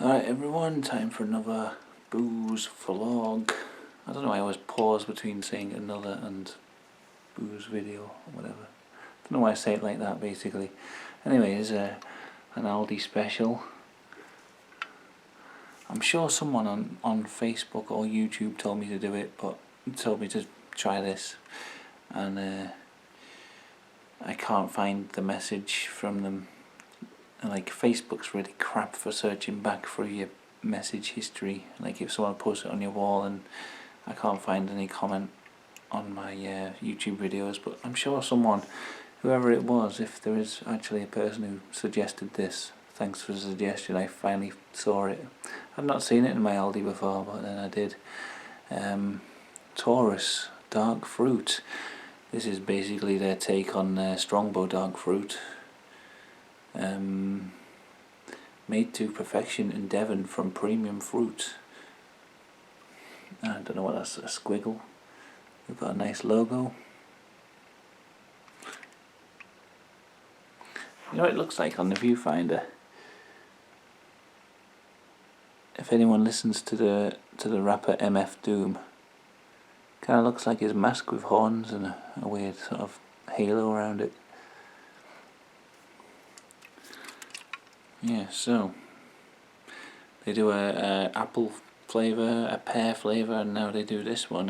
Alright everyone, time for another booze vlog. I don't know, I always pause between saying another and booze video or whatever. I don't know why I say it like that basically. Anyway, it's an Aldi special. I'm sure someone on Facebook or YouTube told me to do it, but told me to try this. And I can't find the message from them. Like, Facebook's really crap for searching back through your message history. Like, if someone posts it on your wall and I can't find any comment on my YouTube videos, but I'm sure someone, whoever it was, if there is actually a person who suggested this, thanks for the suggestion. I finally saw it. I've not seen it in my Aldi before, but then I did. Taurus dark fruit. This is basically their take on Strongbow dark fruit. Made to perfection in Devon from premium fruit. I don't know what that's, a squiggle. We've got a nice logo. You know what it looks like on the viewfinder? If anyone listens to the rapper MF Doom, kind of looks like his mask with horns and a weird sort of halo around it. Yeah, so they do a apple flavour, a pear flavour, and now they do this one,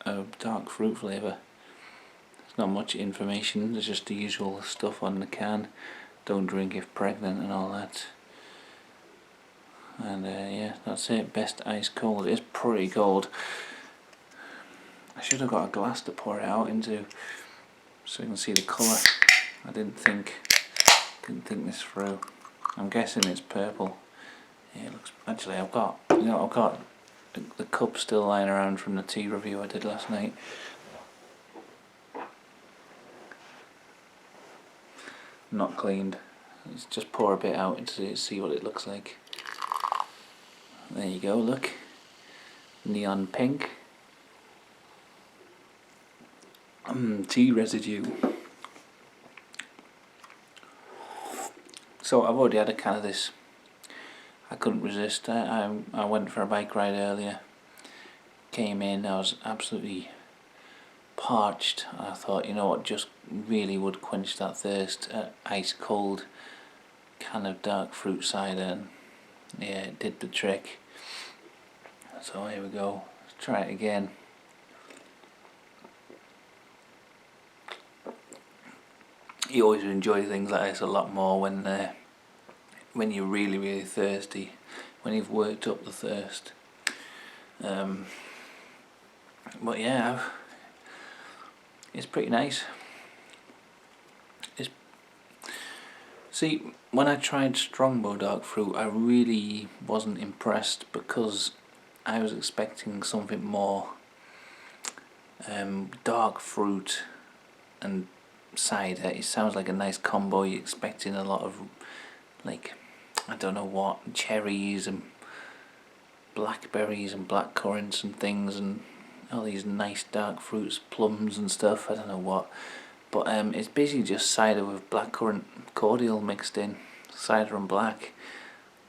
a dark fruit flavour. There's not much information, there's just the usual stuff on the can. Don't drink if pregnant and all that. And yeah, that's it. Best ice cold. It's pretty cold. I should have got a glass to pour it out into so you can see the colour. I didn't think this through. I'm guessing it's purple. Yeah, it looks. Actually, I've got the cup still lying around from the tea review I did last night. Not cleaned. Let's just pour a bit out and see what it looks like. There you go. Look, neon pink. Tea residue. So I've already had a can of this. I couldn't resist. I went for a bike ride earlier. Came in, I was absolutely parched. I thought, you know what, just really would quench that thirst. Ice cold can of dark fruit cider. And yeah, it did the trick. So here we go. Let's try it again. You always enjoy things like this a lot more when you're really, really thirsty, when you've worked up the thirst. But yeah, it's pretty nice. See, when I tried Strongbow dark fruit, I really wasn't impressed because I was expecting something more dark fruit and cider. It sounds like a nice combo. You're expecting a lot of, like, I don't know what, cherries and blackberries and blackcurrants and things, and all these nice dark fruits, plums and stuff. I don't know what, but it's basically just cider with blackcurrant cordial mixed in, cider and black.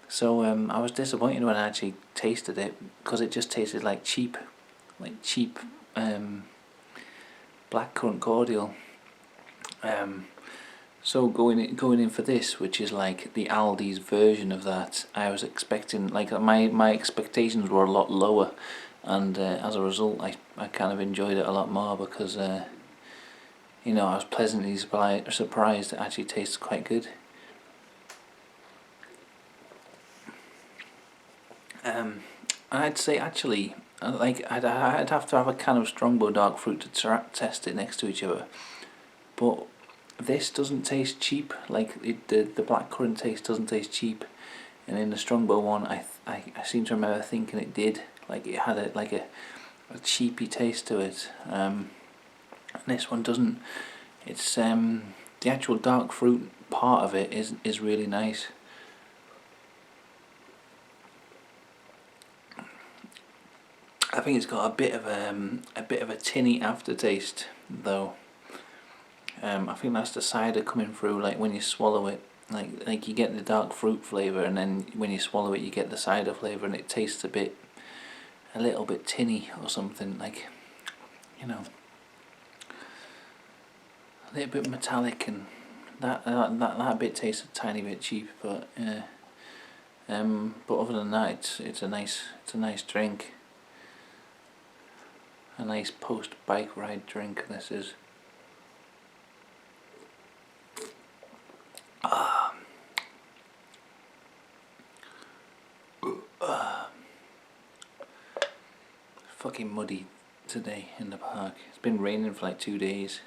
So I was disappointed when I actually tasted it because it just tasted like cheap blackcurrant cordial. So going in for this, which is like the Aldi's version of that, I was expecting, like, my expectations were a lot lower, and as a result I kind of enjoyed it a lot more because you know, I was pleasantly surprised. It actually tastes quite good. I'd say actually, like, I'd have to have a can of Strongbow dark fruit to test it next to each other, but this doesn't taste cheap. Like, the blackcurrant taste doesn't taste cheap, and in the Strongbow one, I seem to remember thinking it did. Like, it had a cheapy taste to it. And this one doesn't. It's the actual dark fruit part of it is really nice. I think it's got a bit of a tinny aftertaste though. I think that's the cider coming through. Like, when you swallow it, like you get the dark fruit flavour, and then when you swallow it you get the cider flavour, and it tastes a little bit tinny or something, like, you know, a little bit metallic, and that bit tastes a tiny bit cheap, but other than that, it's a nice drink, a nice post bike ride drink. This is. Fucking muddy today in the park. It's been raining for like 2 days.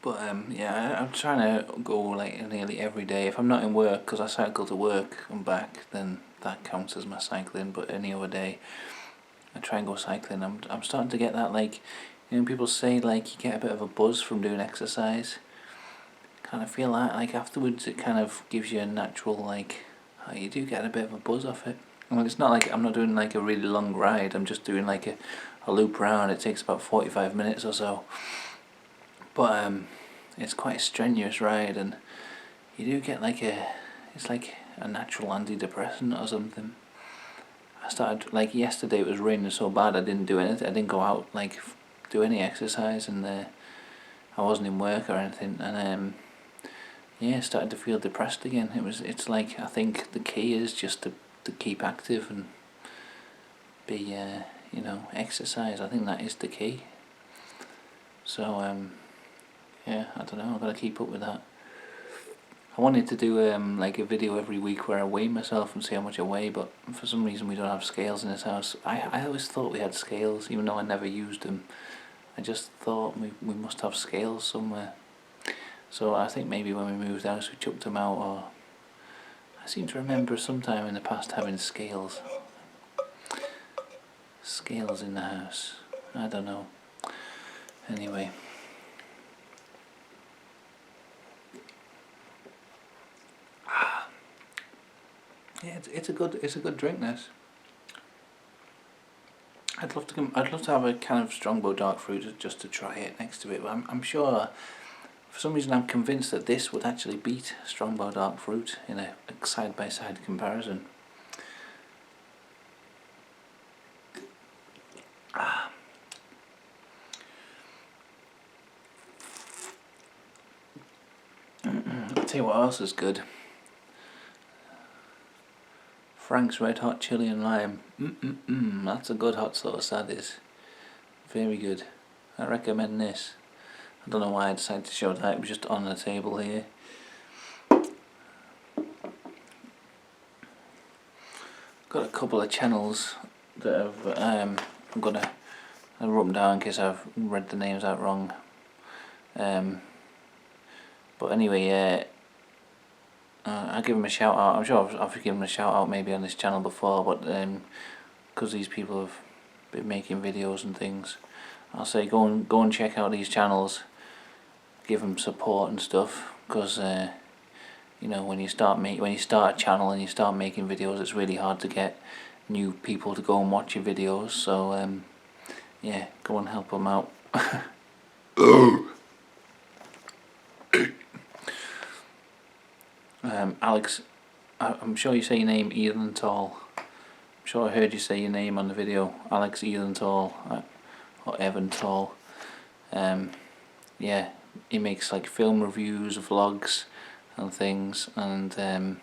But yeah, I'm trying to go like nearly every day. If I'm not in work, because I cycle to work and back, then that counts as my cycling. But any other day, I try and go cycling. I'm starting to get that, like, you know, people say like you get a bit of a buzz from doing exercise. Kind of feel that, like, afterwards it kind of gives you a natural, like, you do get a bit of a buzz off it. Well, it's not like I'm not doing like a really long ride. I'm just doing like a loop round. It takes about 45 minutes or so. But it's quite a strenuous ride, and you do get like it's like a natural antidepressant or something. I started, like, yesterday it was raining so bad I didn't do anything. I didn't go out, like, do any exercise, and I wasn't in work or anything, and yeah, started to feel depressed again. It's like, I think the key is just to keep active and be, you know, exercise. I think that is the key. So yeah, I don't know, I've got to keep up with that. I wanted to do like a video every week where I weigh myself and see how much I weigh, but for some reason we don't have scales in this house. I always thought we had scales, even though I never used them. I just thought we must have scales somewhere. So I think maybe when we moved house we chucked them out, or I seem to remember sometime in the past having scales. Scales in the house. I don't know. Anyway. Yeah, it's a good drink, this. I'd love to have a kind of Strongbow dark fruit just to try it next to it, but I'm sure, for some reason I'm convinced that this would actually beat Strongbow dark fruit in a side by side comparison. I'll tell you what else is good. Frank's Red Hot Chili and Lime. That's a good hot sauce, that is. Very good. I recommend this. I don't know why I decided to show that, it was just on the table here. Got a couple of channels that have, I'm gonna write them down in case I've read the names out wrong. But anyway, I'll give them a shout out. I'm sure I've given them a shout out maybe on this channel before, but because these people have been making videos and things, I'll say go and check out these channels, give them support and stuff, because you know, when you start a channel and you start making videos, it's really hard to get new people to go and watch your videos. So yeah, go and help them out. Alex, I'm sure you say your name Elenthal. I'm sure I heard you say your name on the video, Alex Elenthal, or Eventhal. Yeah, he makes like film reviews, vlogs and things, and I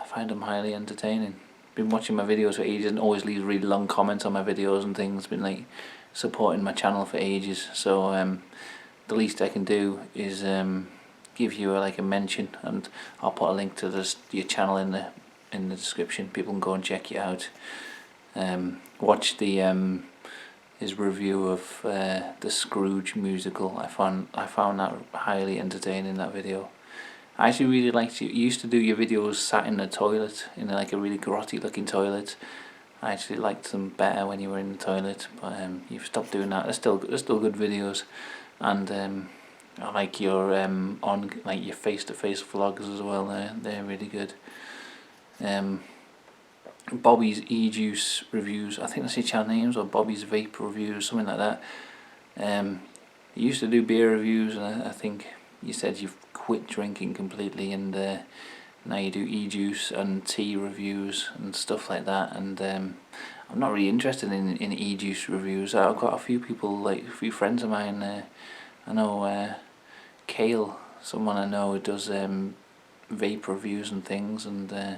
find him highly entertaining. Been watching my videos for ages and always leaves really long comments on my videos and things. Been like supporting my channel for ages. So the least I can do is give you like a mention, and I'll put a link to your channel in the description. People can go and check you out. Watch the his review of the Scrooge musical. I found that highly entertaining, that video. I actually really liked you used to do your videos sat in the toilet, in like a really grotty looking toilet. I actually liked them better when you were in the toilet, but you've stopped doing that. They're still good videos, and I like your on like your face-to-face vlogs as well. They're really good. Bobby's E-Juice reviews, I think that's your channel names, or Bobby's Vape reviews, something like that. You used to do beer reviews, and I think you said you've quit drinking completely, and now you do e-juice and tea reviews and stuff like that. And I'm not really interested in e-juice reviews. I've got a few people, like a few friends of mine. I know Kale, someone I know who does vape reviews and things, and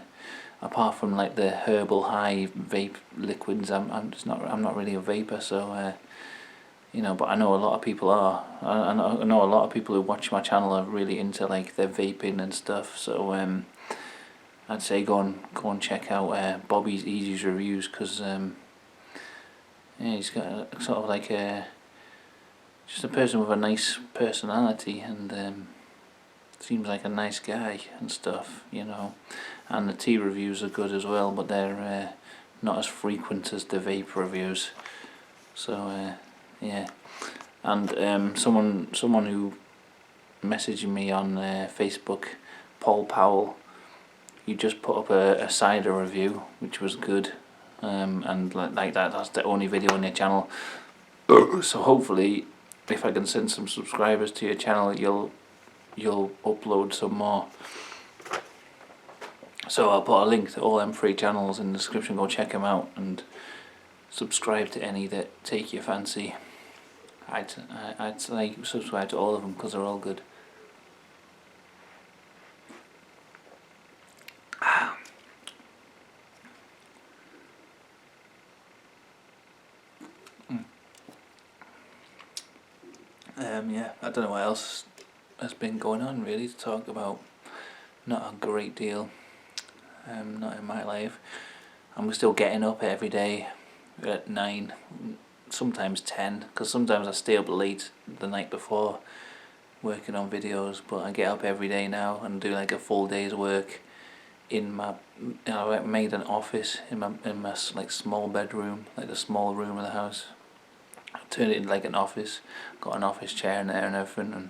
apart from like the herbal high vape liquids, I'm not really a vapor, so you know, but I know a lot of people are. I know a lot of people who watch my channel are really into like their vaping and stuff, so I'd say go and check out Bobby's Easy's reviews, because yeah, he's got a, sort of like just a person with a nice personality, and seems like a nice guy and stuff, you know. And the tea reviews are good as well, but they're not as frequent as the vape reviews. So yeah. And someone who messaged me on Facebook, Paul Powell, you just put up a cider review, which was good, and like that's the only video on your channel. So hopefully, if I can send some subscribers to your channel, you'll upload some more. So I'll put a link to all them free channels in the description. Go check them out and subscribe to any that take your fancy. I'd like subscribe to all of them because they're all good. Yeah, I don't know what else has been going on really to talk about. Not a great deal. Not in my life. I'm still getting up every day at 9, sometimes 10, because sometimes I stay up late the night before working on videos, but I get up every day now and do like a full day's work in my, I made an office in my like small bedroom, like the small room of the house. I turned it into like an office, got an office chair in there and everything, and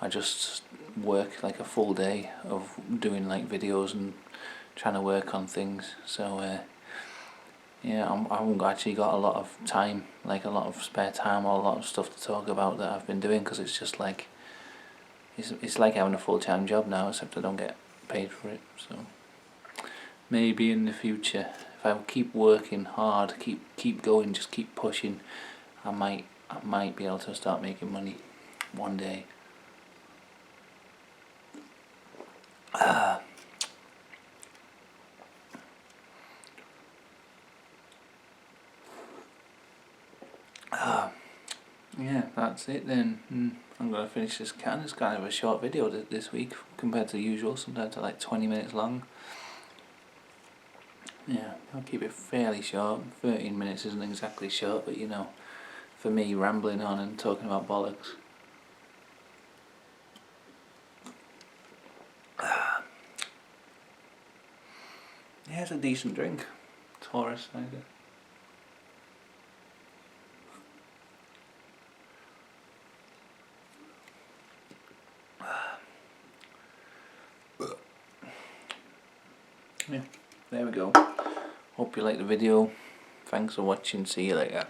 I just work like a full day of doing like videos and trying to work on things. So yeah, I've actually got a lot of time, like a lot of spare time or a lot of stuff to talk about that I've been doing, because it's just like it's like having a full-time job now, except I don't get paid for it. So maybe in the future, if I keep working hard, keep going, just keep pushing, I might be able to start making money one day. Yeah, that's it then. I'm going to finish this can. It's kind of a short video this week compared to usual. Sometimes they're like 20 minutes long. Yeah, I'll keep it fairly short. 13 minutes isn't exactly short, but you know, for me, rambling on and talking about bollocks. Yeah, it's a decent drink. Taurus cider. Yeah, there we go. Hope you liked the video. Thanks for watching. See you later.